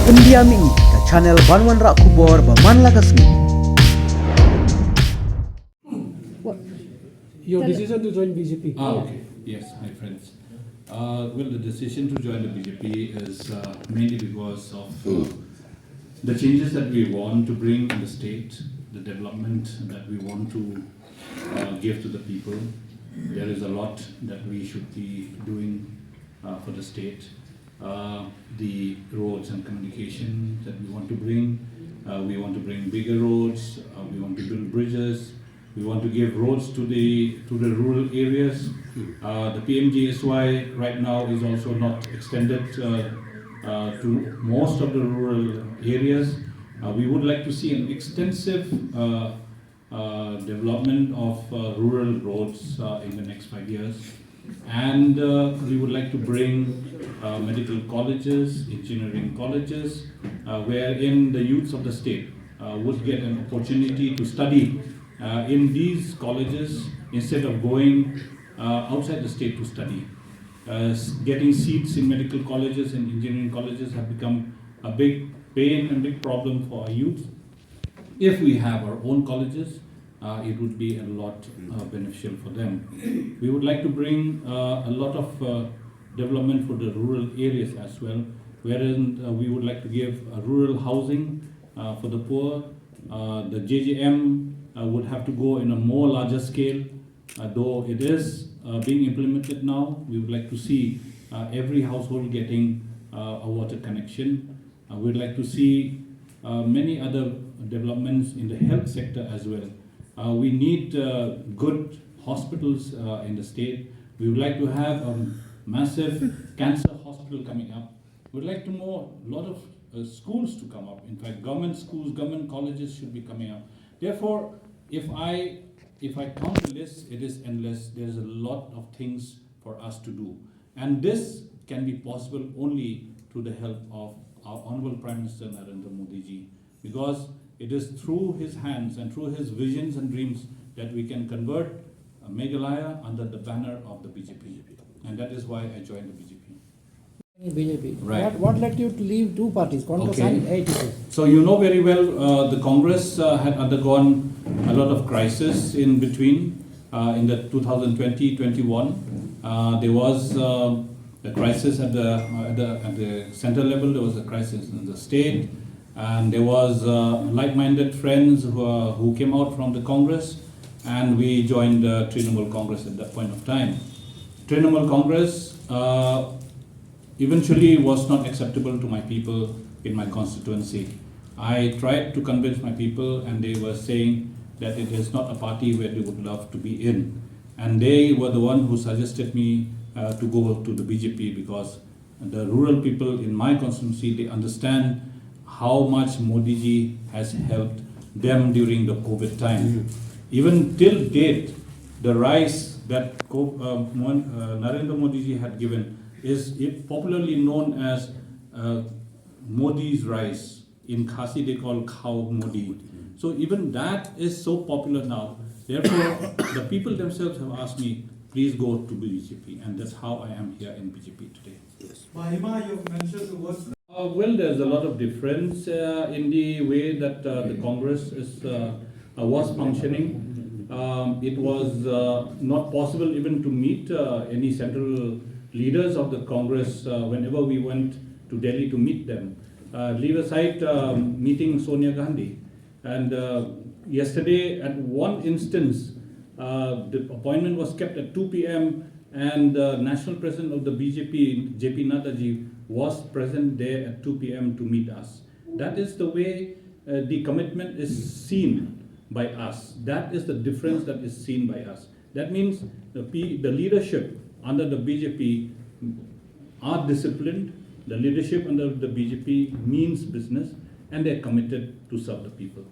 Pendiami ke channel Banwan Rak Kubor Baman Lagasmi. Your decision to join BJP. Okay. Yes, my friends. Well, the decision to join the BJP is mainly because of the changes that we want to bring in the state, the development that we want to give to the people. There is a lot that we should be doing for the state. The roads and communication that we want to bring. We want to bring bigger roads. We want to build bridges. We want to give roads to the rural areas. The PMGSY right now is also not extended to most of the rural areas. We would like to see an extensive development of rural roads in the next 5 years. And we would like to bring medical colleges, engineering colleges, wherein the youths of the state would get an opportunity to study in these colleges instead of going outside the state to study. Getting seats in medical colleges and engineering colleges have become a big pain and big problem for our youth. If we have our own colleges, it would be a lot beneficial for them. We would like to bring a lot of development for the rural areas as well, wherein we would like to give rural housing for the poor. The JJM would have to go in a more larger scale, though it is being implemented now. We would like to see every household getting a water connection. We'd like to see many other developments in the health sector as well. We need good hospitals in the state. We would like to have a massive cancer hospital coming up. We'd like to know a lot of schools to come up. In fact, government schools, government colleges should be coming up. Therefore, if I count the list, it is endless. There's a lot of things for us to do. And this can be possible only through the help of our Honorable Prime Minister Narendra Modi ji, because it is through his hands and through his visions and dreams that we can convert Meghalaya under the banner of the BJP. And that is why I joined the BJP. BJP. Right. What led you to leave two parties, Congress and ATC? So you know very well the Congress had undergone a lot of crisis in between. In the 2020-21, there was a crisis at the center level. There was a crisis in the state, and there was like-minded friends who came out from the Congress, and we joined Trinamool Congress at that point of time. Trinamool Congress eventually was not acceptable to my people in my constituency. I tried to convince my people, and they were saying that it is not a party where they would love to be in. And they were the one who suggested me to go to the BJP, because the rural people in my constituency, they understand how much Modi ji has helped them during the COVID time. Even till date, the rice that Narendra Modi ji had given is popularly known as Modi's rice. In Khasi they call cow Modi. So even that is so popular now. Therefore, the people themselves have asked me, please go to BJP, and that's how I am here in BJP today. Yes. Mahima, you've mentioned the word. Well, there's a lot of difference in the way that the Congress was functioning. It was not possible even to meet any central leaders of the Congress whenever we went to Delhi to meet them. Leave aside meeting Sonia Gandhi. And yesterday, at one instance, the appointment was kept at 2 p.m. and the national president of the BJP, JP Nadda ji, was present there at 2 p.m. to meet us. That is the way the commitment is seen by us. That is the difference that is seen by us. That means the leadership under the BJP are disciplined. The leadership under the BJP means business, and they're committed to serve the people.